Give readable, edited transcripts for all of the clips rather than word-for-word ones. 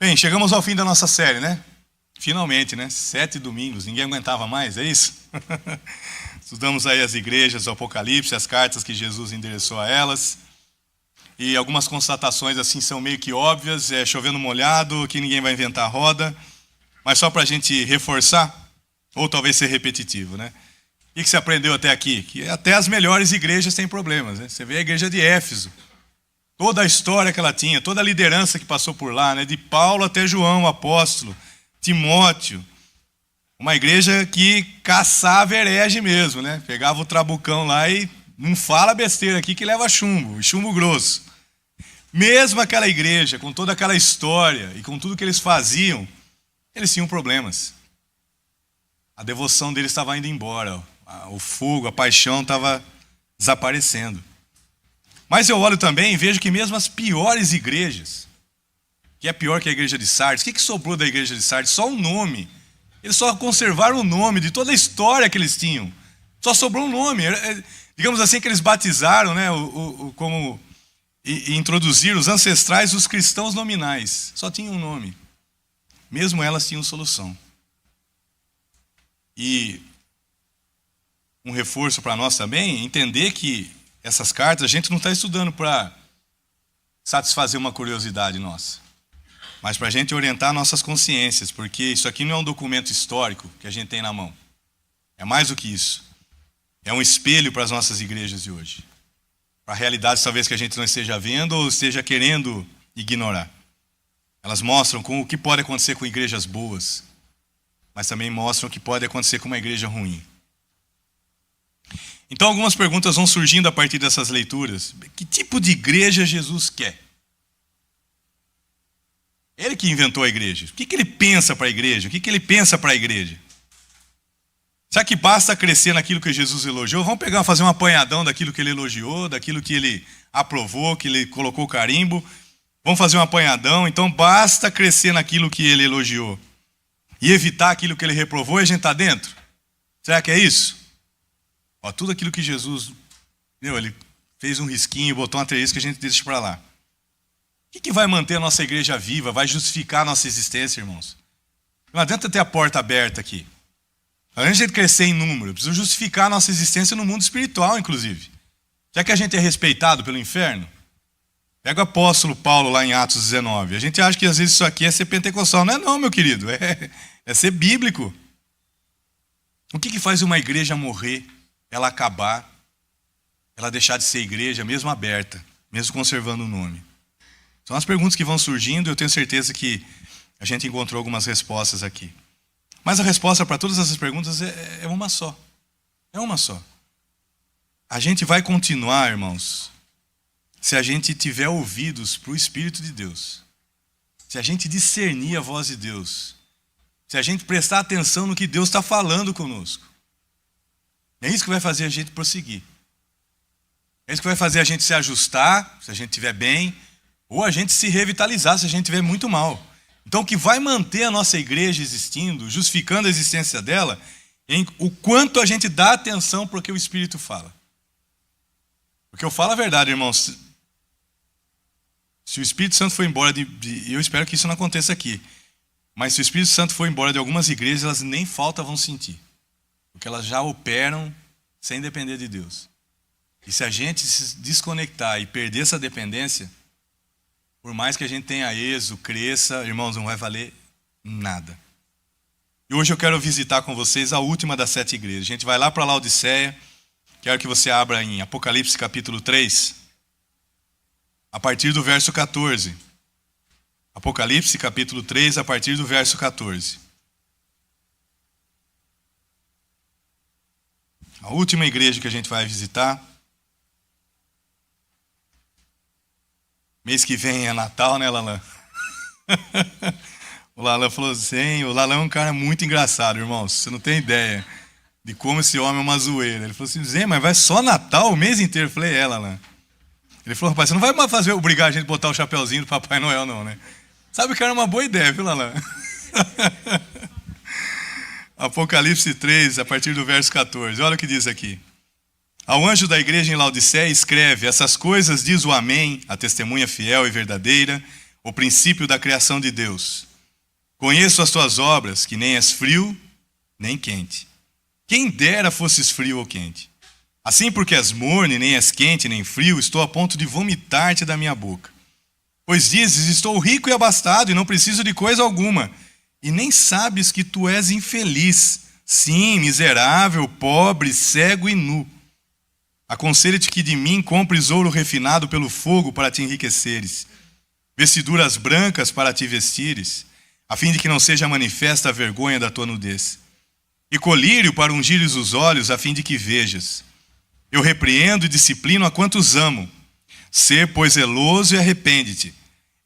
Bem, chegamos ao fim da nossa série, né? Finalmente, né? 7 domingos, ninguém aguentava mais, é isso? Estudamos aí as igrejas do Apocalipse, as cartas que Jesus endereçou a elas. E algumas constatações assim são meio que óbvias, chovendo molhado, que ninguém vai inventar a roda. Mas só para a gente reforçar, ou talvez ser repetitivo, né? O que você aprendeu até aqui? Que até as melhores igrejas têm problemas, né? Você vê a igreja de Éfeso. Toda a história que ela tinha, toda a liderança que passou por lá, né? De Paulo até João, o apóstolo, Timóteo. Uma igreja que caçava herege mesmo, né? Pegava o trabucão lá e não fala besteira aqui que leva chumbo, chumbo grosso. Mesmo aquela igreja, com toda aquela história e com tudo que eles faziam, eles tinham problemas. A devoção deles estava indo embora, o fogo, a paixão estava desaparecendo. Mas eu olho também e vejo que mesmo as piores igrejas, que é pior que a igreja de Sardes, o que sobrou da igreja de Sardes? Só um nome. Eles só conservaram o nome de toda a história que eles tinham. Só sobrou um nome. Digamos assim que eles batizaram, né, e introduziram os ancestrais, os cristãos nominais. Só tinham um nome. Mesmo elas tinham solução. E um reforço para nós também, entender que essas cartas a gente não está estudando para satisfazer uma curiosidade nossa, mas para a gente orientar nossas consciências, porque isso aqui não é um documento histórico que a gente tem na mão. É mais do que isso. É um espelho para as nossas igrejas de hoje. Para realidades talvez que a gente não esteja vendo ou esteja querendo ignorar. Elas mostram o que pode acontecer com igrejas boas, mas também mostram o que pode acontecer com uma igreja ruim. Então algumas perguntas vão surgindo a partir dessas leituras. Que tipo de igreja Jesus quer? Ele que inventou a igreja. O que ele pensa para a igreja? O que ele pensa para a igreja? Será que basta crescer naquilo que Jesus elogiou? Vamos fazer um apanhadão daquilo que ele elogiou, daquilo que ele aprovou, que ele colocou carimbo. Vamos fazer um apanhadão, então basta crescer naquilo que ele elogiou e evitar aquilo que ele reprovou e a gente está dentro? Será que é isso? Ó, tudo aquilo que Jesus, ele fez um risquinho, botou um asterisco que a gente deixa para lá. O que vai manter a nossa igreja viva, vai justificar a nossa existência, irmãos? Não adianta ter a porta aberta aqui. Além de a gente crescer em número, precisa justificar a nossa existência no mundo espiritual, inclusive. Já que a gente é respeitado pelo inferno, pega o apóstolo Paulo lá em Atos 19. A gente acha que às vezes isso aqui é ser pentecostal. Não é não, meu querido. É ser bíblico. O que faz uma igreja morrer? Ela acabar, ela deixar de ser igreja, mesmo aberta, mesmo conservando o nome? São as perguntas que vão surgindo e eu tenho certeza que a gente encontrou algumas respostas aqui. Mas a resposta para todas essas perguntas é uma só. É uma só. A gente vai continuar, irmãos, se a gente tiver ouvidos para o Espírito de Deus, se a gente discernir a voz de Deus, se a gente prestar atenção no que Deus está falando conosco. É isso que vai fazer a gente prosseguir. É isso que vai fazer a gente se ajustar, se a gente estiver bem, ou a gente se revitalizar, se a gente estiver muito mal. Então o que vai manter a nossa igreja existindo, justificando a existência dela, é o quanto a gente dá atenção para o que o Espírito fala. Porque eu falo a verdade, irmãos. Se o Espírito Santo for embora eu espero que isso não aconteça aqui, mas se o Espírito Santo for embora de algumas igrejas, elas nem falta vão sentir. Porque elas já operam sem depender de Deus. E se a gente se desconectar e perder essa dependência, por mais que a gente tenha êxito, cresça, irmãos, não vai valer nada. E hoje eu quero visitar com vocês a última das 7 igrejas. A gente vai lá para Laodiceia. Quero que você abra em Apocalipse capítulo 3, a partir do verso 14. Apocalipse capítulo 3, a partir do verso 14. A última igreja que a gente vai visitar. Mês que vem é Natal, né, Lalan? O Lalan falou assim, o Lalan é um cara muito engraçado, irmãos. Você não tem ideia de como esse homem é uma zoeira. Ele falou assim, Zé, mas vai só Natal o mês inteiro? Eu falei, Lalan. Ele falou, rapaz, você não vai obrigar a gente a botar o chapeuzinho do Papai Noel, não, né? Sabe que era uma boa ideia, viu, Lalan? Apocalipse 3, a partir do verso 14. Olha o que diz aqui. Ao anjo da igreja em Laodiceia escreve: essas coisas diz o Amém, a testemunha fiel e verdadeira, o princípio da criação de Deus. Conheço as tuas obras, que nem és frio, nem quente. Quem dera fosses frio ou quente. Assim, porque és morno, e nem és quente, nem frio, estou a ponto de vomitar-te da minha boca. Pois dizes: estou rico e abastado, e não preciso de coisa alguma. E nem sabes que tu és infeliz, sim, miserável, pobre, cego e nu. Aconselho-te que de mim compres ouro refinado pelo fogo para te enriqueceres, vestiduras brancas para te vestires, a fim de que não seja manifesta a vergonha da tua nudez, e colírio para ungires os olhos, a fim de que vejas. Eu repreendo e disciplino a quantos amo. Sê, pois, zeloso e arrepende-te.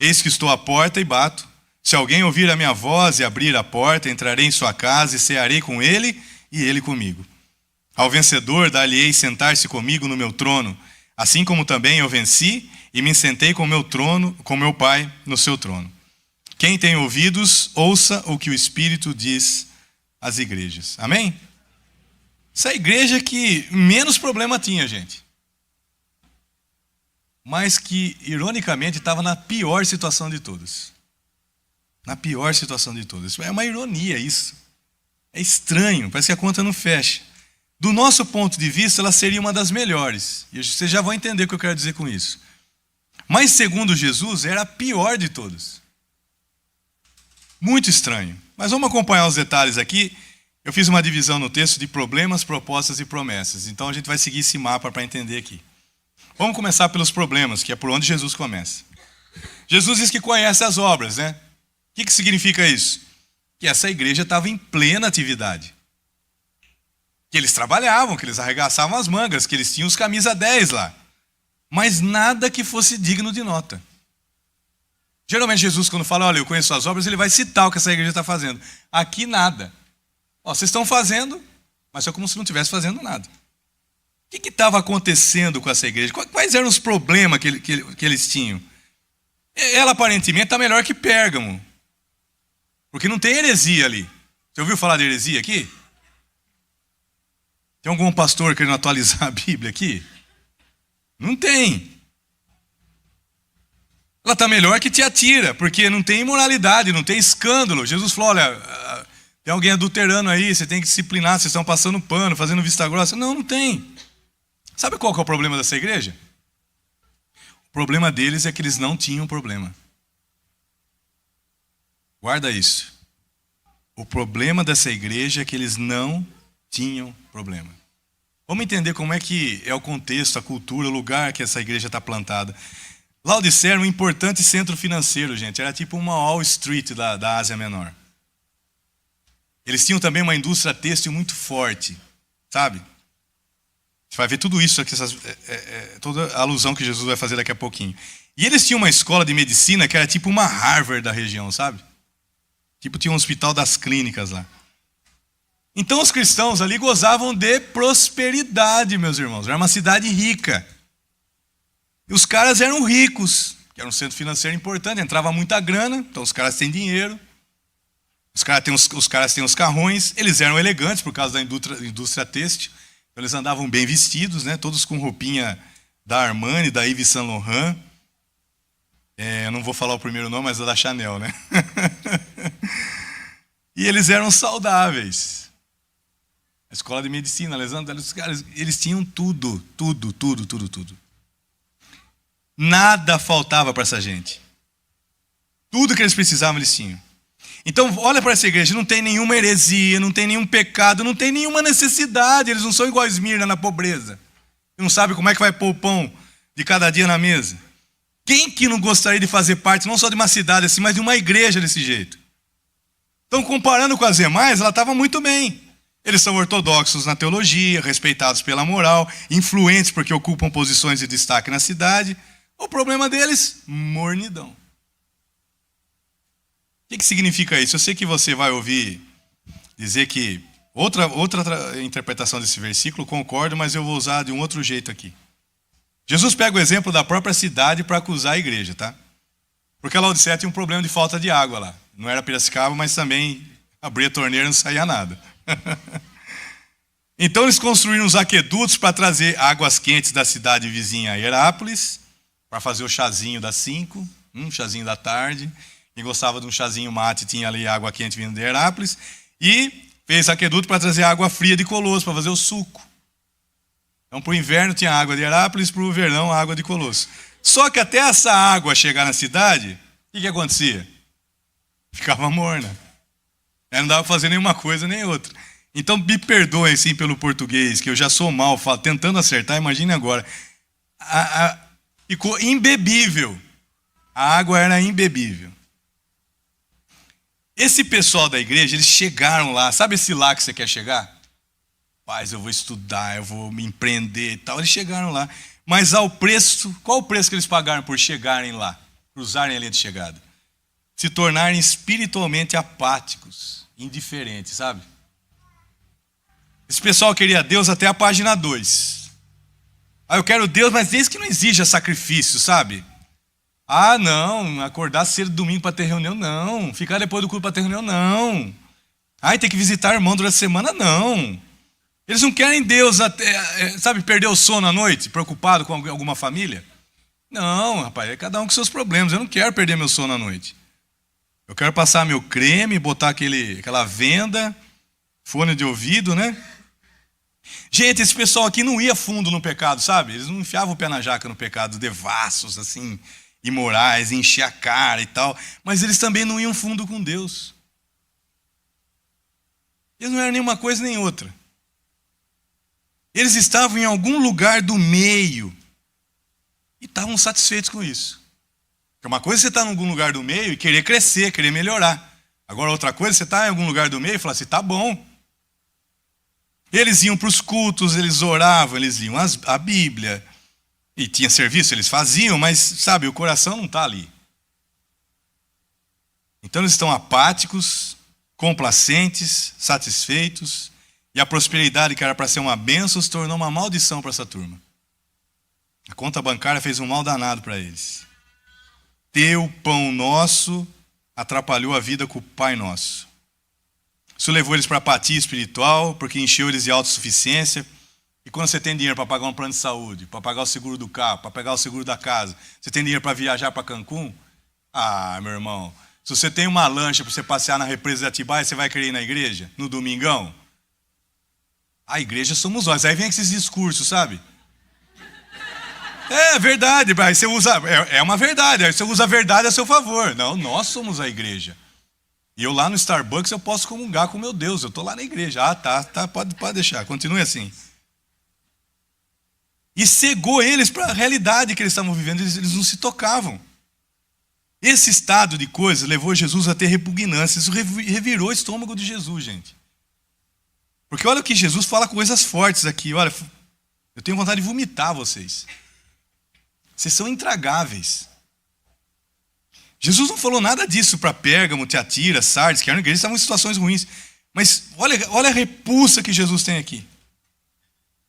Eis que estou à porta e bato. Se alguém ouvir a minha voz e abrir a porta, entrarei em sua casa e cearei com ele e ele comigo. Ao vencedor dar-lhe-ei sentar-se comigo no meu trono, assim como também eu venci e me sentei com meu Pai no seu trono. Quem tem ouvidos, ouça o que o Espírito diz às igrejas. Amém? Essa é a igreja que menos problema tinha, gente. Mas que, ironicamente, estava na pior situação de todas. Na pior situação de todas. É uma ironia isso. É estranho, parece que a conta não fecha. Do nosso ponto de vista, ela seria uma das melhores. E vocês já vão entender o que eu quero dizer com isso. Mas, segundo Jesus, era a pior de todas. Muito estranho. Mas vamos acompanhar os detalhes aqui. Eu fiz uma divisão no texto de problemas, propostas e promessas. Então a gente vai seguir esse mapa para entender aqui. Vamos começar pelos problemas, que é por onde Jesus começa. Jesus diz que conhece as obras, né? O que significa isso? Que essa igreja estava em plena atividade. Que eles trabalhavam, que eles arregaçavam as mangas, que eles tinham os camisa 10 lá. Mas nada que fosse digno de nota. Geralmente Jesus, quando fala, olha, eu conheço as obras, ele vai citar o que essa igreja está fazendo. Aqui nada. Ó, vocês estão fazendo, mas é como se não estivesse fazendo nada. O que estava acontecendo com essa igreja? Quais eram os problemas que eles tinham? Ela aparentemente está melhor que Pérgamo. Porque não tem heresia ali. Você ouviu falar de heresia aqui? Tem algum pastor querendo atualizar a Bíblia aqui? Não tem. Ela está melhor que Tiatira, porque não tem imoralidade, não tem escândalo. Jesus falou, olha, tem alguém adulterando aí, você tem que disciplinar, vocês estão passando pano, fazendo vista grossa. Não tem. Sabe qual que é o problema dessa igreja? O problema deles é que eles não tinham problema. Guarda isso. O problema dessa igreja é que eles não tinham problema. Vamos entender como é que é o contexto, a cultura, o lugar que essa igreja está plantada. Laodiceia era um importante centro financeiro, gente. Era tipo uma Wall Street da Ásia Menor. Eles tinham também uma indústria têxtil muito forte, sabe? Você vai ver tudo isso aqui, toda a alusão que Jesus vai fazer daqui a pouquinho. E eles tinham uma escola de medicina que era tipo uma Harvard da região, sabe? Tipo, tinha um hospital das clínicas lá. Então os cristãos ali gozavam de prosperidade, meus irmãos. Era uma cidade rica. E os caras eram ricos, que era um centro financeiro importante, entrava muita grana, então os caras têm dinheiro. Os caras têm os carrões, eles eram elegantes por causa da indústria têxtil. Então eles andavam bem vestidos, né? Todos com roupinha da Armani, da Yves Saint Laurent. Eu não vou falar o primeiro nome, mas é da Chanel, né? E eles eram saudáveis. A escola de medicina, eles tinham tudo. Nada faltava para essa gente. Tudo que eles precisavam, eles tinham. Então, olha para essa igreja, não tem nenhuma heresia, não tem nenhum pecado, não tem nenhuma necessidade. Eles não são igual a Esmirna na pobreza. Não sabe como é que vai pôr o pão de cada dia na mesa. Quem que não gostaria de fazer parte, não só de uma cidade assim, mas de uma igreja desse jeito? Então, comparando com as demais, ela estava muito bem. Eles são ortodoxos na teologia, respeitados pela moral, influentes porque ocupam posições de destaque na cidade. O problema deles, mornidão. O que significa isso? Eu sei que você vai ouvir dizer que outra interpretação desse versículo, concordo, mas eu vou usar de um outro jeito aqui. Jesus pega o exemplo da própria cidade para acusar a igreja, tá? Porque a Laodiceia tinha um problema de falta de água lá. Não era Piracicaba, mas também abria a torneira e não saía nada. Então eles construíram os aquedutos para trazer águas quentes da cidade vizinha Herápolis, para fazer o chazinho das 5, chazinho da tarde. Quem gostava de um chazinho mate tinha ali água quente vindo de Herápolis. E fez aqueduto para trazer água fria de Colosso, para fazer o suco. Então para o inverno tinha água de Herápolis, para o verão água de Colosso. Só que até essa água chegar na cidade, o que acontecia? Ficava morna. Não dava para fazer nenhuma coisa nem outra. Então me perdoem sim pelo português, que eu já sou mal, tentando acertar, imagine agora. Ficou imbebível. A água era imbebível. Esse pessoal da igreja, eles chegaram lá. Sabe esse lá que você quer chegar? Paz, eu vou estudar, eu vou me empreender e tal. Eles chegaram lá. Mas ao preço, qual o preço que eles pagaram por chegarem lá? Cruzarem a linha de chegada? Se tornarem espiritualmente apáticos, indiferentes, sabe? Esse pessoal queria Deus até a página 2. Eu quero Deus, mas desde que não exija sacrifício, sabe? Não, acordar cedo domingo para ter reunião, não. Ficar depois do culto para ter reunião, não. Tem que visitar irmão durante a semana, não. Eles não querem Deus até, sabe, perder o sono à noite, preocupado com alguma família? Não, rapaz, é cada um com seus problemas. Eu não quero perder meu sono à noite. Eu quero passar meu creme, botar aquela venda, fone de ouvido, né? Gente, esse pessoal aqui não ia fundo no pecado, sabe? Eles não enfiavam o pé na jaca no pecado, devassos, assim, imorais, encher a cara e tal. Mas eles também não iam fundo com Deus. Eles não eram nenhuma coisa nem outra. Eles estavam em algum lugar do meio e estavam satisfeitos com isso. Porque uma coisa é você estar em algum lugar do meio e querer crescer, querer melhorar. Agora outra coisa é você estar em algum lugar do meio e falar assim, tá bom. Eles iam para os cultos, eles oravam, eles liam a Bíblia. E tinha serviço, eles faziam, mas, sabe, o coração não está ali. Então eles estão apáticos, complacentes, satisfeitos. E a prosperidade que era para ser uma bênção se tornou uma maldição para essa turma. A conta bancária fez um mal danado para eles. Teu pão nosso atrapalhou a vida com o Pai Nosso. Isso levou eles para apatia espiritual, porque encheu eles de autossuficiência. E quando você tem dinheiro para pagar um plano de saúde, para pagar o seguro do carro, para pagar o seguro da casa, você tem dinheiro para viajar para Cancún? Meu irmão, se você tem uma lancha para você passear na represa de Atibaia, você vai querer ir na igreja? No domingão? A igreja somos nós. Aí vem esses discursos, sabe? É verdade, aí você usa, é uma verdade, aí você usa a verdade a seu favor. Não, nós somos a igreja. E eu lá no Starbucks eu posso comungar com meu Deus, eu estou lá na igreja. Tá, pode deixar, continue assim. E cegou eles para a realidade que eles estavam vivendo, eles não se tocavam. Esse estado de coisas levou Jesus a ter repugnância, isso revirou o estômago de Jesus, gente. Porque olha o que Jesus fala, coisas fortes aqui, olha, eu tenho vontade de vomitar vocês. Vocês são intragáveis. Jesus não falou nada disso para Pérgamo, Tiatira, Sardes, que eram igrejas, estavam em situações ruins. Mas olha a repulsa que Jesus tem aqui.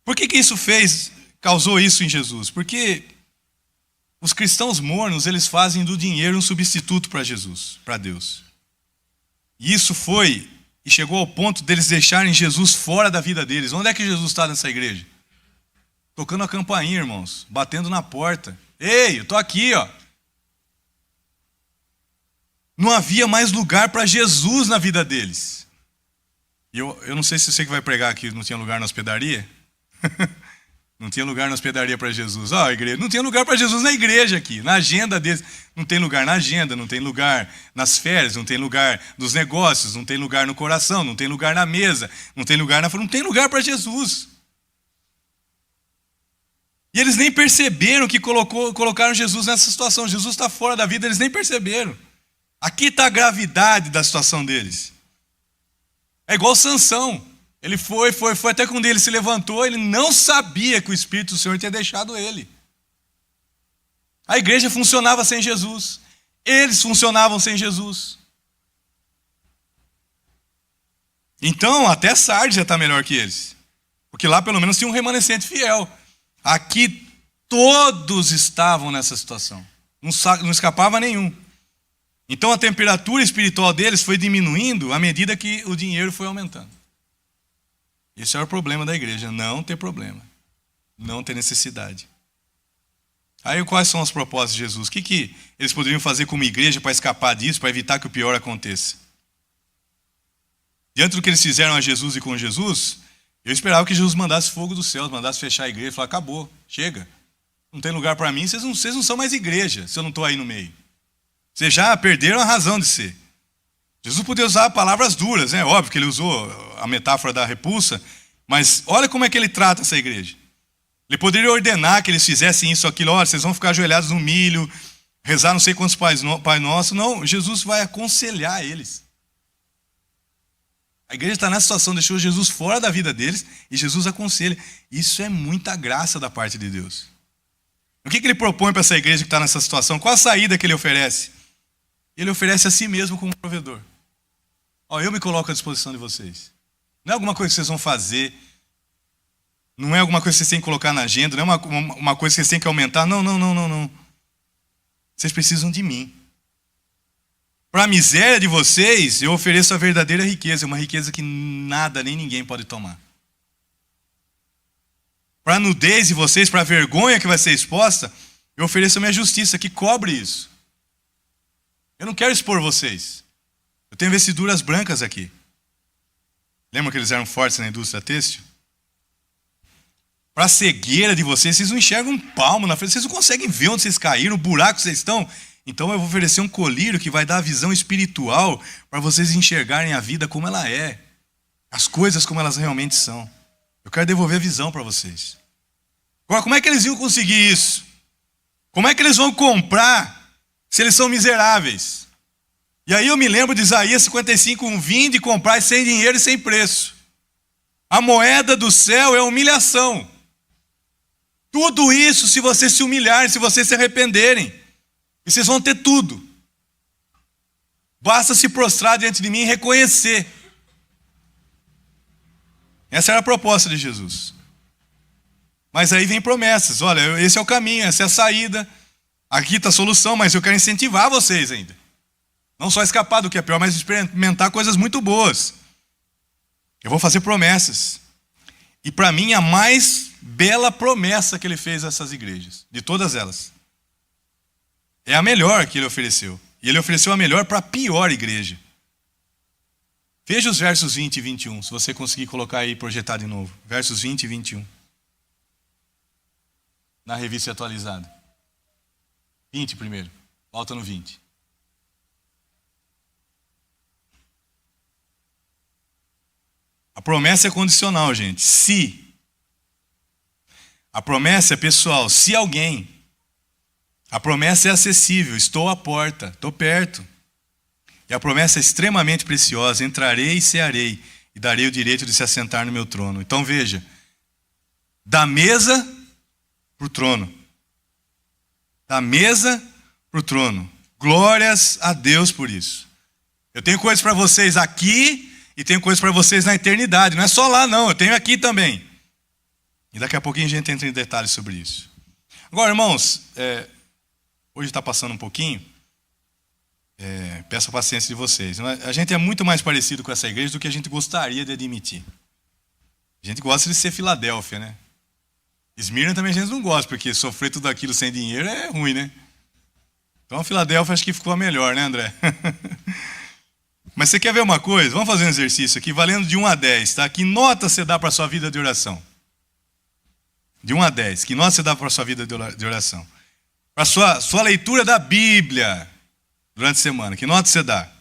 Por que isso causou isso em Jesus? Porque os cristãos mornos, eles fazem do dinheiro um substituto para Jesus, para Deus. E isso e chegou ao ponto deles deixarem Jesus fora da vida deles. Onde é que Jesus está nessa igreja? Tocando a campainha, irmãos, batendo na porta. Ei, eu estou aqui, ó. Não havia mais lugar para Jesus na vida deles. E eu não sei se você que vai pregar aqui não tinha lugar na hospedaria. Não tinha lugar na hospedaria para Jesus. A igreja, não tinha lugar para Jesus na igreja aqui. Na agenda deles. Não tem lugar na agenda, não tem lugar nas férias, não tem lugar nos negócios, não tem lugar no coração, não tem lugar na mesa, não tem lugar não tem lugar para Jesus. E eles nem perceberam que colocaram Jesus nessa situação. Jesus está fora da vida, eles nem perceberam. Aqui está a gravidade da situação deles. É igual Sansão. Ele foi até quando ele se levantou, ele não sabia que o Espírito do Senhor tinha deixado ele. A igreja funcionava sem Jesus. Eles funcionavam sem Jesus. Então, até Sardes já está melhor que eles. Porque lá pelo menos tinha um remanescente fiel. Aqui todos estavam nessa situação. Não escapava nenhum. Então a temperatura espiritual deles foi diminuindo à medida que o dinheiro foi aumentando. Esse é o problema da igreja, não ter problema, não ter necessidade. Aí quais são os propósitos de Jesus? O que eles poderiam fazer como igreja para escapar disso, para evitar que o pior aconteça? Diante do que eles fizeram a Jesus e com Jesus, eu esperava que Jesus mandasse fogo dos céus, mandasse fechar a igreja e falar, acabou, chega. Não tem lugar para mim, vocês não são mais igreja, se eu não estou aí no meio. Vocês já perderam a razão de ser. Jesus podia usar palavras duras, né? Óbvio que ele usou a metáfora da repulsa, mas olha como é que ele trata essa igreja. Ele poderia ordenar que eles fizessem isso, aquilo, olha, vocês vão ficar ajoelhados no milho, rezar não sei quantos Pai Nosso. Não, Jesus vai aconselhar eles. A igreja está nessa situação, deixou Jesus fora da vida deles e Jesus aconselha. Isso é muita graça da parte de Deus. O que ele propõe para essa igreja que está nessa situação? Qual a saída que ele oferece? Ele oferece a si mesmo como provedor. Ó, eu me coloco à disposição de vocês. Não é alguma coisa que vocês vão fazer, não é alguma coisa que vocês têm que colocar na agenda, não é uma coisa que vocês têm que aumentar. Não. Vocês precisam de mim. Para a miséria de vocês, eu ofereço a verdadeira riqueza, uma riqueza que nada nem ninguém pode tomar. Para a nudez de vocês, para a vergonha que vai ser exposta, eu ofereço a minha justiça, que cobre isso. Eu não quero expor vocês. Eu tenho vestiduras brancas aqui. Lembra que eles eram fortes na indústria têxtil? Para a cegueira de vocês não enxergam um palmo na frente, vocês não conseguem ver onde vocês caíram, o buraco que vocês estão. Então eu vou oferecer um colírio que vai dar a visão espiritual para vocês enxergarem a vida como ela é. As coisas como elas realmente são. Eu quero devolver a visão para vocês. Agora, como é que eles iam conseguir isso? Como é que eles vão comprar se eles são miseráveis? E aí eu me lembro de Isaías 55:1, vinde comprar sem dinheiro e sem preço. A moeda do céu é a humilhação. Tudo isso se vocês se humilharem, se vocês se arrependerem. E vocês vão ter tudo. Basta se prostrar diante de mim e reconhecer. Essa era a proposta de Jesus. Mas aí vem promessas. Olha, esse é o caminho, essa é a saída. Aqui está a solução, mas eu quero incentivar vocês ainda. Não só escapar do que é pior, mas experimentar coisas muito boas. Eu vou fazer promessas. E para mim, a mais bela promessa que ele fez a essas igrejas, de todas elas, é a melhor que ele ofereceu. E ele ofereceu a melhor para a pior igreja. Veja os versos 20 e 21, se você conseguir colocar aí, projetar de novo. Versos 20 e 21. Na revista atualizada. 20 primeiro. Volta no 20. A promessa é condicional, gente. Se. A promessa é pessoal. Se alguém. A promessa é acessível. Estou à porta. Estou perto. E a promessa é extremamente preciosa. Entrarei e cearei. E darei o direito de se assentar no meu trono. Então veja. Da mesa para o trono. Da mesa para o trono. Glórias a Deus por isso. Eu tenho coisas para vocês aqui e tenho coisas para vocês na eternidade. Não é só lá não, eu tenho aqui também. E daqui a pouquinho a gente entra em detalhes sobre isso. Agora, irmãos, hoje está passando um pouquinho. Peço a paciência de vocês. A gente é muito mais parecido com essa igreja do que a gente gostaria de admitir. A gente gosta de ser Filadélfia, né? Esmirna também a gente não gosta, porque sofrer tudo aquilo sem dinheiro é ruim, né? Então a Filadélfia acho que ficou a melhor, né, André? Mas você quer ver uma coisa? Vamos fazer um exercício aqui, valendo de 1 a 10, tá? Que nota você dá para a sua vida de oração? De 1 a 10, que nota você dá para a sua vida de oração? Para a sua leitura da Bíblia durante a semana, que nota você dá?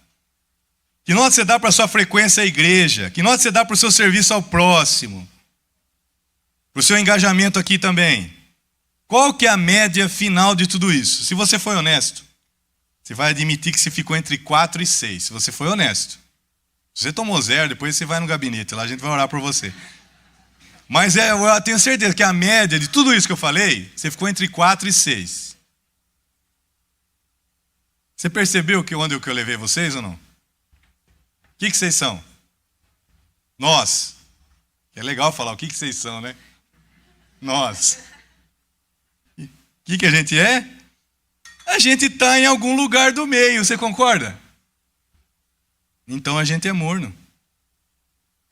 Que nota você dá para a sua frequência à igreja? Que nota você dá para o seu serviço ao próximo? Para o seu engajamento aqui também? Qual que é a média final de tudo isso? Se você foi honesto, você vai admitir que você ficou entre 4 e 6, se você foi honesto. Se você tomou 0, depois você vai no gabinete, lá a gente vai orar por você. Mas eu tenho certeza que a média de tudo isso que eu falei, você ficou entre 4 e 6. Você percebeu onde eu levei vocês ou não? O que vocês são? Nós. É legal falar o que vocês são, né? Nós. O que a gente é? A gente está em algum lugar do meio, você concorda? Então a gente é morno.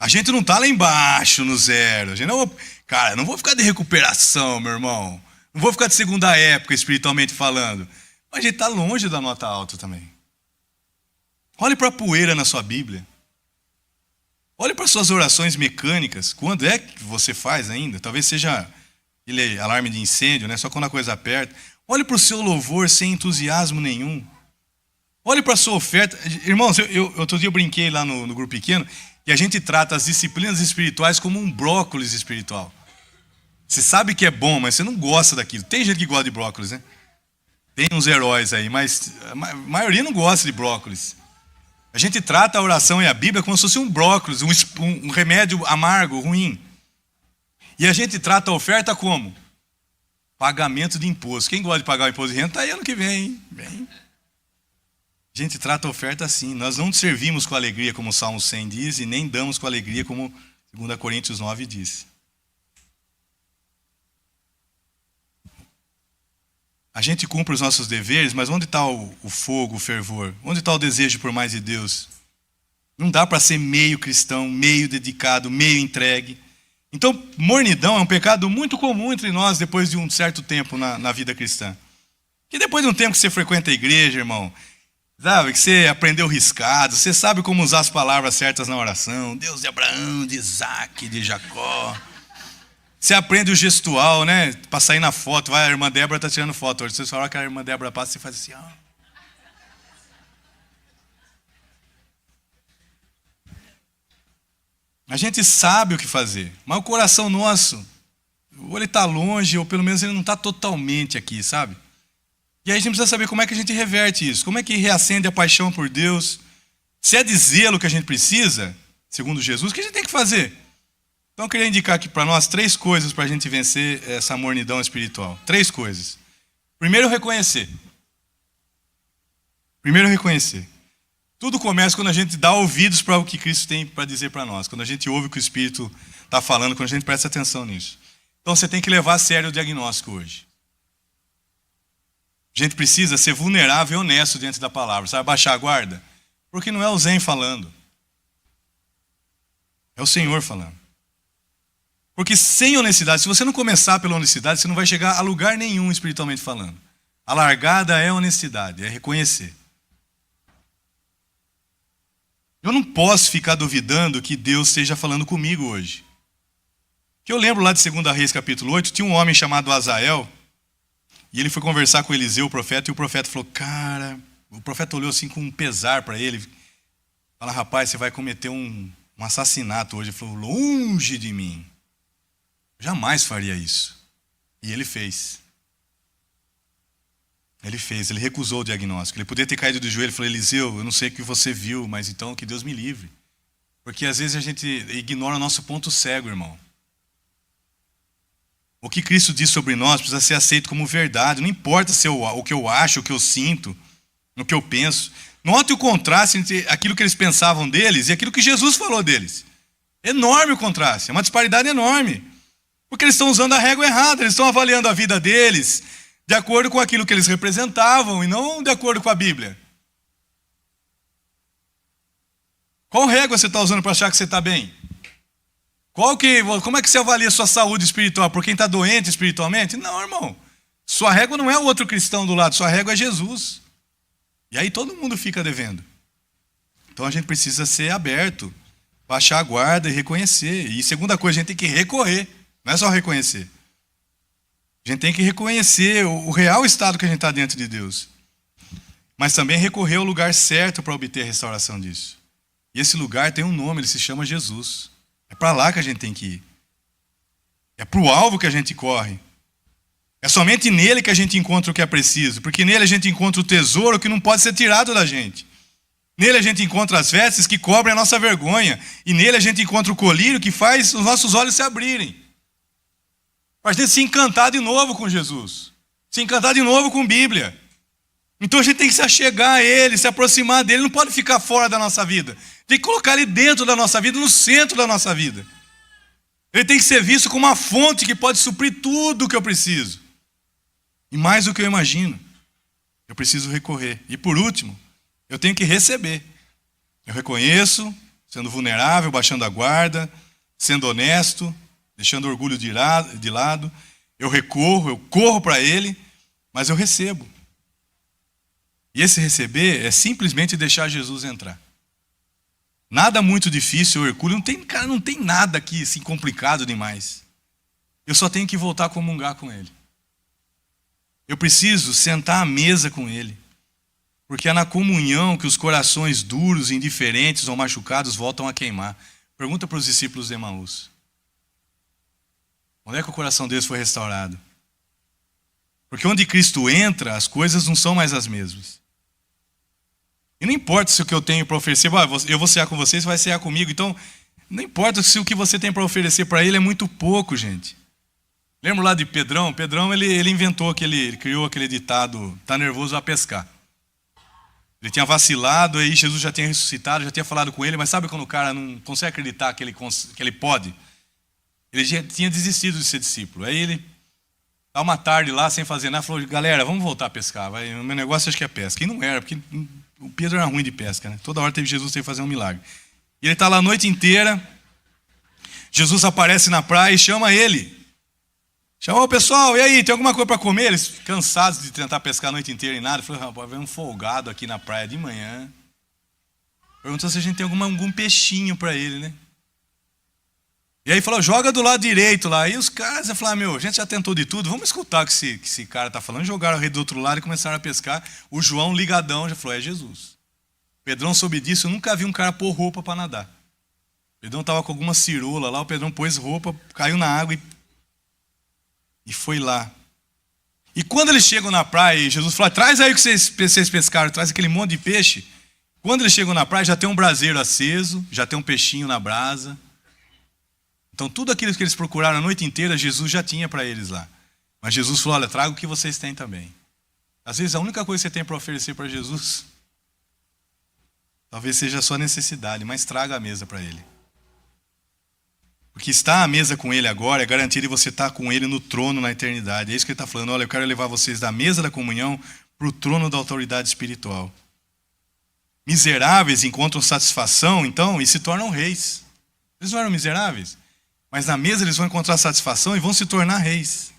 A gente não está lá embaixo no zero. A gente não, cara, eu não vou ficar de recuperação, meu irmão. Não vou ficar de segunda época, espiritualmente falando. Mas a gente está longe da nota alta também. Olhe para a poeira na sua Bíblia. Olhe para suas orações mecânicas. Quando é que você faz ainda? Talvez seja aquele alarme de incêndio, né? Só quando a coisa aperta. Olhe para o seu louvor sem entusiasmo nenhum. Olhe para a sua oferta. Irmãos, outro dia eu brinquei lá no grupo pequeno e a gente trata as disciplinas espirituais como um brócolis espiritual. Você sabe que é bom, mas você não gosta daquilo. Tem gente que gosta de brócolis, né? Tem uns heróis aí, mas a maioria não gosta de brócolis. A gente trata a oração e a Bíblia como se fosse um brócolis, um remédio amargo, ruim. E a gente trata a oferta como? Pagamento de imposto. Quem gosta de pagar o imposto de renda está aí ano que vem, hein? Bem. A gente trata a oferta assim. Nós não servimos com alegria, como o Salmo 100 diz, e nem damos com alegria, como 2 Coríntios 9 diz. A gente cumpre os nossos deveres, mas onde está o fogo, o fervor? Onde está o desejo por mais de Deus? Não dá para ser meio cristão, meio dedicado, meio entregue. Então, mornidão é um pecado muito comum entre nós depois de um certo tempo na vida cristã. Que depois de um tempo que você frequenta a igreja, irmão, sabe, que você aprendeu riscado, você sabe como usar as palavras certas na oração. Deus de Abraão, de Isaac, de Jacó. Você aprende o gestual, né? Para sair na foto. Vai, a irmã Débora está tirando foto hoje. Você fala que a irmã Débora passa, você faz assim, ó. A gente sabe o que fazer, mas o coração nosso, ou ele está longe, ou pelo menos ele não está totalmente aqui, sabe? E aí a gente precisa saber como é que a gente reverte isso, como é que reacende a paixão por Deus. Se é de zelo que a gente precisa, segundo Jesus, o que a gente tem que fazer? Então eu queria indicar aqui para nós 3 coisas para a gente vencer essa mornidão espiritual. 3 coisas. Primeiro, reconhecer. Tudo começa quando a gente dá ouvidos para o que Cristo tem para dizer para nós. Quando a gente ouve o que o Espírito está falando, quando a gente presta atenção nisso. Então você tem que levar a sério o diagnóstico hoje. A gente precisa ser vulnerável e honesto diante da palavra. Sabe, baixar a guarda? Porque não é o Zen falando. É o Senhor falando. Porque sem honestidade, se você não começar pela honestidade, você não vai chegar a lugar nenhum espiritualmente falando. A largada é honestidade, é reconhecer. Eu não posso ficar duvidando que Deus esteja falando comigo hoje. Que eu lembro lá de 2 Reis capítulo 8, tinha um homem chamado Azael, e ele foi conversar com Eliseu, o profeta, e o profeta falou, cara, o profeta olhou assim com um pesar para ele, fala, rapaz, você vai cometer um assassinato hoje. Ele falou, longe de mim. Jamais faria isso. E ele fez. Ele recusou o diagnóstico. Ele podia ter caído do joelho e falou, Eliseu, eu não sei o que você viu, mas então que Deus me livre. Porque às vezes a gente ignora o nosso ponto cego, irmão. O que Cristo diz sobre nós precisa ser aceito como verdade. Não importa se o que eu acho, o que eu sinto, o que eu penso. Note o contraste entre aquilo que eles pensavam deles e aquilo que Jesus falou deles. Enorme o contraste, é uma disparidade enorme. Porque eles estão usando a régua errada, eles estão avaliando a vida deles de acordo com aquilo que eles representavam e não de acordo com a Bíblia. Qual régua você está usando para achar que você está bem? Como é que você avalia a sua saúde espiritual? Por quem está doente espiritualmente? Não, irmão. Sua régua não é o outro cristão do lado, sua régua é Jesus. E aí todo mundo fica devendo. Então a gente precisa ser aberto, baixar a guarda e reconhecer. E segunda coisa, a gente tem que recorrer. Não é só reconhecer. A gente tem que reconhecer o real estado que a gente está diante de Deus. Mas também recorrer ao lugar certo para obter a restauração disso. E esse lugar tem um nome, ele se chama Jesus. É para lá que a gente tem que ir. É para o alvo que a gente corre. É somente nele que a gente encontra o que é preciso. Porque nele a gente encontra o tesouro que não pode ser tirado da gente. Nele a gente encontra as vestes que cobrem a nossa vergonha. E nele a gente encontra o colírio que faz os nossos olhos se abrirem. Para a gente se encantar de novo com Jesus. Se encantar de novo com Bíblia. Então a gente tem que se achegar a Ele, se aproximar dEle. Não pode ficar fora da nossa vida. Tem que colocar Ele dentro da nossa vida, no centro da nossa vida. Ele tem que ser visto como uma fonte que pode suprir tudo o que eu preciso. E mais do que eu imagino. Eu preciso recorrer. E por último, eu tenho que receber. Eu reconheço, sendo vulnerável, baixando a guarda, sendo honesto, deixando o orgulho de lado. Eu recorro, eu corro para ele, mas eu recebo. E esse receber é simplesmente deixar Jesus entrar. Nada muito difícil ou hercúleo, não tem nada aqui assim complicado demais. Eu só tenho que voltar a comungar com ele. Eu preciso sentar à mesa com ele. Porque é na comunhão que os corações duros, indiferentes ou machucados voltam a queimar. Pergunta para os discípulos de Emaús. Onde é que o coração deles foi restaurado? Porque onde Cristo entra, as coisas não são mais as mesmas. E não importa se o que eu tenho para oferecer, eu vou cear com vocês, você vai cear comigo. Então, não importa se o que você tem para oferecer para ele é muito pouco, gente. Lembra lá de Pedrão? Pedrão, ele inventou ele criou aquele ditado, tá nervoso, vai pescar. Ele tinha vacilado, aí Jesus já tinha ressuscitado, já tinha falado com ele, mas sabe quando o cara não consegue acreditar que ele pode? Ele já tinha desistido de ser discípulo. Aí ele, tá uma tarde lá, sem fazer nada, falou, galera, vamos voltar a pescar. O meu negócio acho que é pesca. E não era, porque o Pedro era ruim de pesca, né? Toda hora Jesus teve que fazer um milagre. E ele está lá a noite inteira, Jesus aparece na praia e chama ele. Chama o pessoal, e aí, tem alguma coisa para comer? Eles, cansados de tentar pescar a noite inteira e nada, falaram, rapaz, vem um folgado aqui na praia de manhã. Perguntou se a gente tem algum peixinho para ele, né? E aí falou, joga do lado direito lá. E os caras falaram, a gente já tentou de tudo, vamos escutar o que esse cara está falando. Jogaram a rede do outro lado e começaram a pescar. O João, ligadão, já falou, é Jesus. Pedrão soube disso, eu nunca vi um cara pôr roupa para nadar. O Pedrão estava com alguma cirola lá, o Pedrão pôs roupa, caiu na água e foi lá. E quando eles chegam na praia, Jesus falou, traz aí o que vocês pescaram, traz aquele monte de peixe. Quando eles chegam na praia, já tem um braseiro aceso, já tem um peixinho na brasa. Então, tudo aquilo que eles procuraram a noite inteira, Jesus já tinha para eles lá. Mas Jesus falou, olha, traga o que vocês têm também. Às vezes, a única coisa que você tem para oferecer para Jesus, talvez seja a sua necessidade, mas traga a mesa para ele. Porque estar à mesa com ele agora é garantia de você estar com ele no trono na eternidade. É isso que ele está falando, olha, eu quero levar vocês da mesa da comunhão para o trono da autoridade espiritual. Miseráveis encontram satisfação, então, e se tornam reis. Eles não eram miseráveis? Mas na mesa eles vão encontrar satisfação e vão se tornar reis.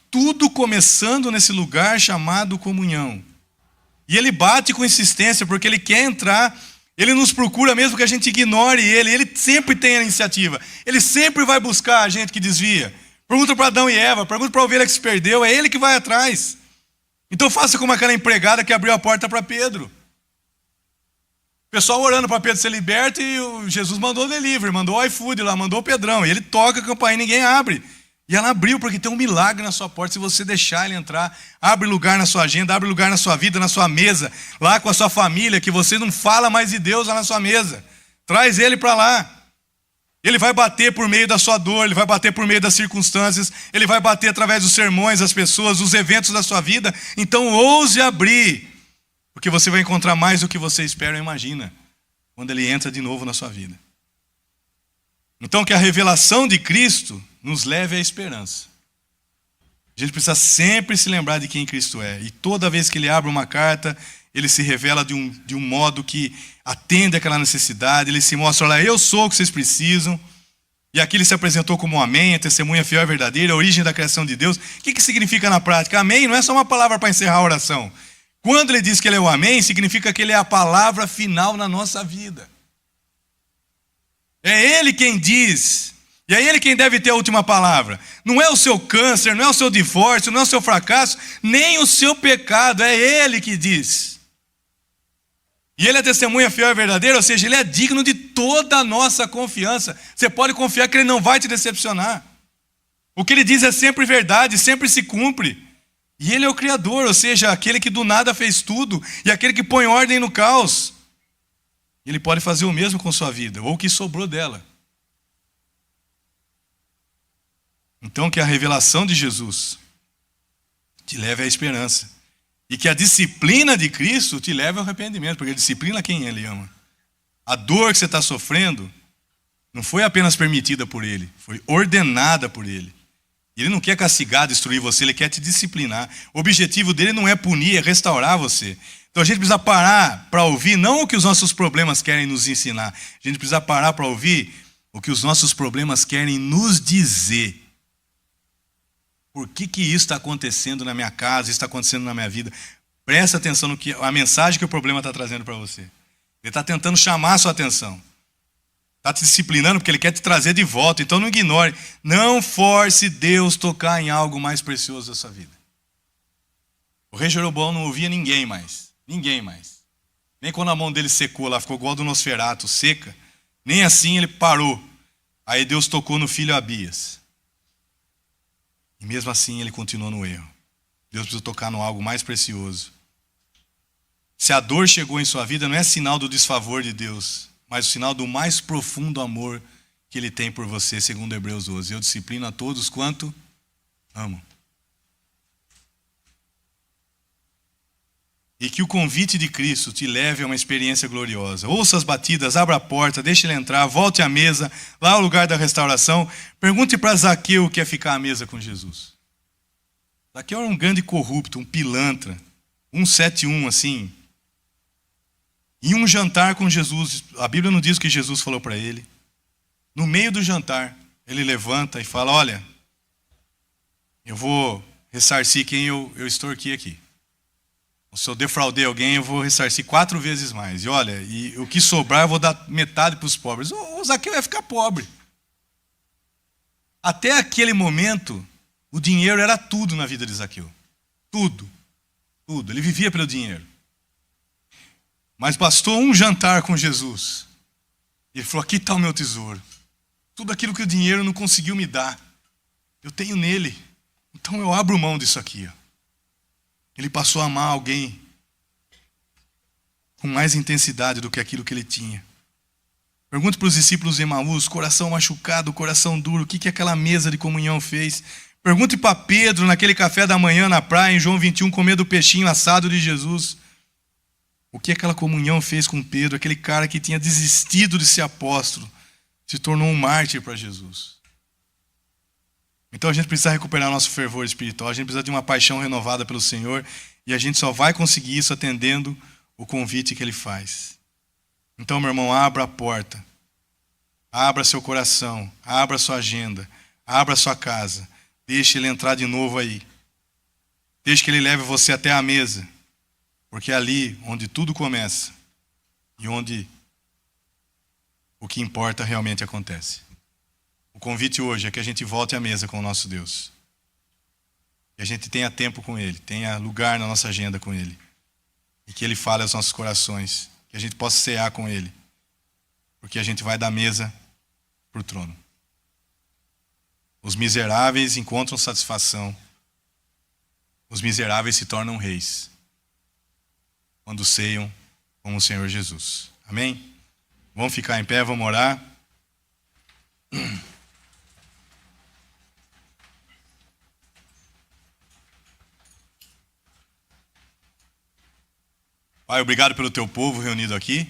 Tudo começando nesse lugar chamado comunhão. E ele bate com insistência, porque ele quer entrar, ele nos procura mesmo que a gente ignore ele sempre tem a iniciativa. Ele sempre vai buscar a gente que desvia. Pergunta para Adão e Eva, pergunta para a ovelha que se perdeu, é ele que vai atrás. Então faça como aquela empregada que abriu a porta para Pedro. O pessoal orando para Pedro ser liberto e Jesus mandou o delivery, mandou o iFood lá, mandou o Pedrão. E ele toca a campainha e ninguém abre. E ela abriu porque tem um milagre na sua porta. Se você deixar ele entrar, abre lugar na sua agenda, abre lugar na sua vida, na sua mesa, lá com a sua família, que você não fala mais de Deus lá na sua mesa. Traz ele para lá. Ele vai bater por meio da sua dor, ele vai bater por meio das circunstâncias, ele vai bater através dos sermões, das pessoas, dos eventos da sua vida. Então ouse abrir. Porque você vai encontrar mais do que você espera ou imagina quando ele entra de novo na sua vida. Então que a revelação de Cristo nos leve à esperança. A gente precisa sempre se lembrar de quem Cristo é. E toda vez que ele abre uma carta, ele se revela de um modo que atende àquela necessidade. Ele se mostra, olha, eu sou o que vocês precisam. E aqui ele se apresentou como um amém, a testemunha fiel e verdadeira, a origem da criação de Deus. O que significa na prática? Amém não é só uma palavra para encerrar a oração. Quando ele diz que ele é o amém, significa que ele é a palavra final na nossa vida. É ele quem diz, e é ele quem deve ter a última palavra. Não é o seu câncer, não é o seu divórcio, não é o seu fracasso, nem o seu pecado, é ele que diz. E ele é testemunha fiel e verdadeira, ou seja, ele é digno de toda a nossa confiança. Você pode confiar que ele não vai te decepcionar. O que ele diz é sempre verdade, sempre se cumpre. E ele é o Criador, ou seja, aquele que do nada fez tudo e aquele que põe ordem no caos. Ele pode fazer o mesmo com sua vida, ou o que sobrou dela. Então que a revelação de Jesus te leve à esperança. E que a disciplina de Cristo te leve ao arrependimento, porque ele disciplina quem ele ama. A dor que você está sofrendo não foi apenas permitida por ele, foi ordenada por ele. Ele não quer castigar, destruir você, ele quer te disciplinar. O objetivo dele não é punir, é restaurar você. Então a gente precisa parar para ouvir não o que os nossos problemas querem nos ensinar. A gente precisa parar para ouvir o que os nossos problemas querem nos dizer. Por que isso está acontecendo na minha casa, isso está acontecendo na minha vida? Presta atenção no que a mensagem que o problema está trazendo para você. Ele está tentando chamar a sua atenção. Está te disciplinando porque ele quer te trazer de volta. Então não ignore. Não force Deus tocar em algo mais precioso da sua vida. O rei Jeroboão não ouvia ninguém mais. Ninguém mais. Nem quando a mão dele secou lá, ficou igual do Nosferatu, seca. Nem assim ele parou. Aí Deus tocou no filho Abias. E mesmo assim ele continuou no erro. Deus precisa tocar no algo mais precioso. Se a dor chegou em sua vida, não é sinal do desfavor de Deus, mas o sinal do mais profundo amor que Ele tem por você, segundo Hebreus 12. Eu disciplino a todos quanto amo. E que o convite de Cristo te leve a uma experiência gloriosa. Ouça as batidas, abra a porta, deixe ele entrar, volte à mesa, lá ao lugar da restauração. Pergunte para Zaqueu o que é ficar à mesa com Jesus. Zaqueu era um grande corrupto, um pilantra, 171 assim. Em um jantar com Jesus, a Bíblia não diz o que Jesus falou para ele. No meio do jantar, ele levanta e fala, olha, eu vou ressarcir quem eu extorqui aqui. Se eu defraudei alguém, eu vou ressarcir 4 vezes mais. E olha, e o que sobrar eu vou dar metade para os pobres. O Zaqueu vai ficar pobre. Até aquele momento, o dinheiro era tudo na vida de Zaqueu. Tudo. Tudo. Ele vivia pelo dinheiro. Mas bastou um jantar com Jesus. Ele falou, aqui está o meu tesouro. Tudo aquilo que o dinheiro não conseguiu me dar. Eu tenho nele. Então eu abro mão disso aqui. Ele passou a amar alguém com mais intensidade do que aquilo que ele tinha. Pergunte para os discípulos de Emaús, coração machucado, coração duro, o que aquela mesa de comunhão fez? Pergunte para Pedro, naquele café da manhã na praia, em João 21, comendo o peixinho assado de Jesus. O que aquela comunhão fez com Pedro, aquele cara que tinha desistido de ser apóstolo, se tornou um mártir para Jesus. Então a gente precisa recuperar nosso fervor espiritual, a gente precisa de uma paixão renovada pelo Senhor, e a gente só vai conseguir isso atendendo o convite que Ele faz. Então, meu irmão, abra a porta, abra seu coração, abra sua agenda, abra sua casa, deixe Ele entrar de novo aí. Deixe que Ele leve você até a mesa, porque é ali onde tudo começa e onde o que importa realmente acontece. O convite hoje é que a gente volte à mesa com o nosso Deus. Que a gente tenha tempo com Ele, tenha lugar na nossa agenda com Ele. E que Ele fale aos nossos corações, que a gente possa cear com Ele. Porque a gente vai da mesa para o trono. Os miseráveis encontram satisfação. Os miseráveis se tornam reis. Quando ceiam com o Senhor Jesus. Amém? Vamos ficar em pé, vamos orar. Pai, obrigado pelo teu povo reunido aqui.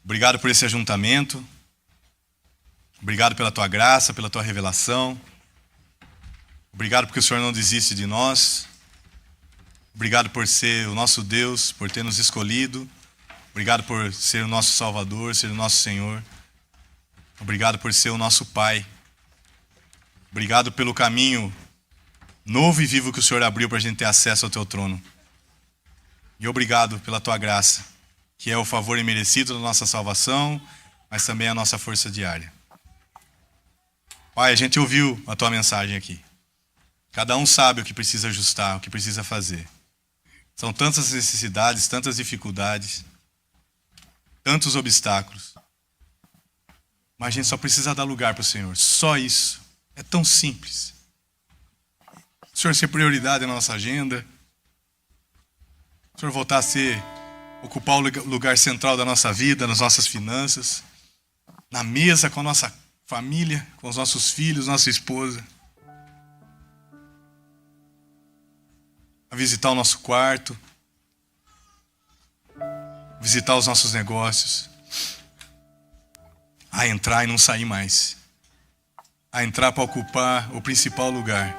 Obrigado por esse ajuntamento. Obrigado pela tua graça, pela tua revelação. Obrigado porque o Senhor não desiste de nós. Obrigado por ser o nosso Deus, por ter nos escolhido. Obrigado por ser o nosso Salvador, ser o nosso Senhor. Obrigado por ser o nosso Pai. Obrigado pelo caminho novo e vivo que o Senhor abriu para a gente ter acesso ao teu trono. E obrigado pela tua graça, que é o favor imerecido da nossa salvação, mas também a nossa força diária. Pai, a gente ouviu a tua mensagem aqui. Cada um sabe o que precisa ajustar, o que precisa fazer. São tantas necessidades, tantas dificuldades, tantos obstáculos. Mas a gente só precisa dar lugar para o Senhor. Só isso. É tão simples. O Senhor ser prioridade na nossa agenda. O Senhor voltar a ocupar o lugar central da nossa vida, nas nossas finanças, na mesa com a nossa família, com os nossos filhos, nossa esposa. A visitar o nosso quarto, visitar os nossos negócios, a entrar e não sair mais. a entrar para ocupar o principal lugar.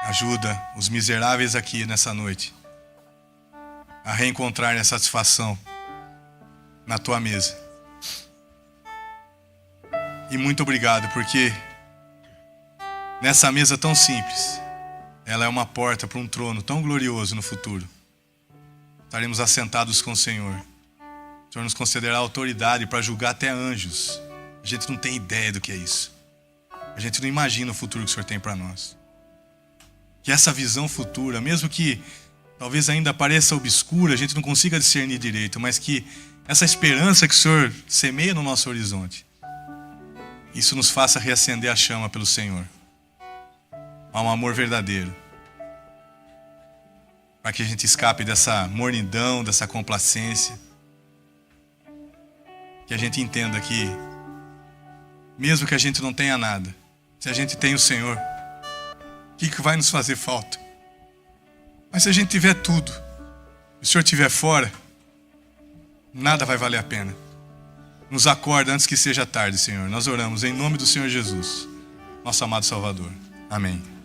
Ajuda os miseráveis aqui nessa noite a reencontrar a satisfação na tua mesa. E muito obrigado, porque nessa mesa tão simples, ela é uma porta para um trono tão glorioso no futuro. Estaremos assentados com o Senhor. O Senhor nos concederá autoridade para julgar até anjos. A gente não tem ideia do que é isso. A gente não imagina o futuro que o Senhor tem para nós. Que essa visão futura, mesmo que talvez ainda pareça obscura, a gente não consiga discernir direito, mas que essa esperança que o Senhor semeia no nosso horizonte, isso nos faça reacender a chama pelo Senhor, a um amor verdadeiro, para que a gente escape dessa mornidão, dessa complacência, que a gente entenda que, mesmo que a gente não tenha nada, se a gente tem o Senhor, o que vai nos fazer falta? Mas se a gente tiver tudo, e o Senhor estiver fora, nada vai valer a pena. Nos acorda antes que seja tarde, Senhor. Nós oramos em nome do Senhor Jesus, nosso amado Salvador. Amém.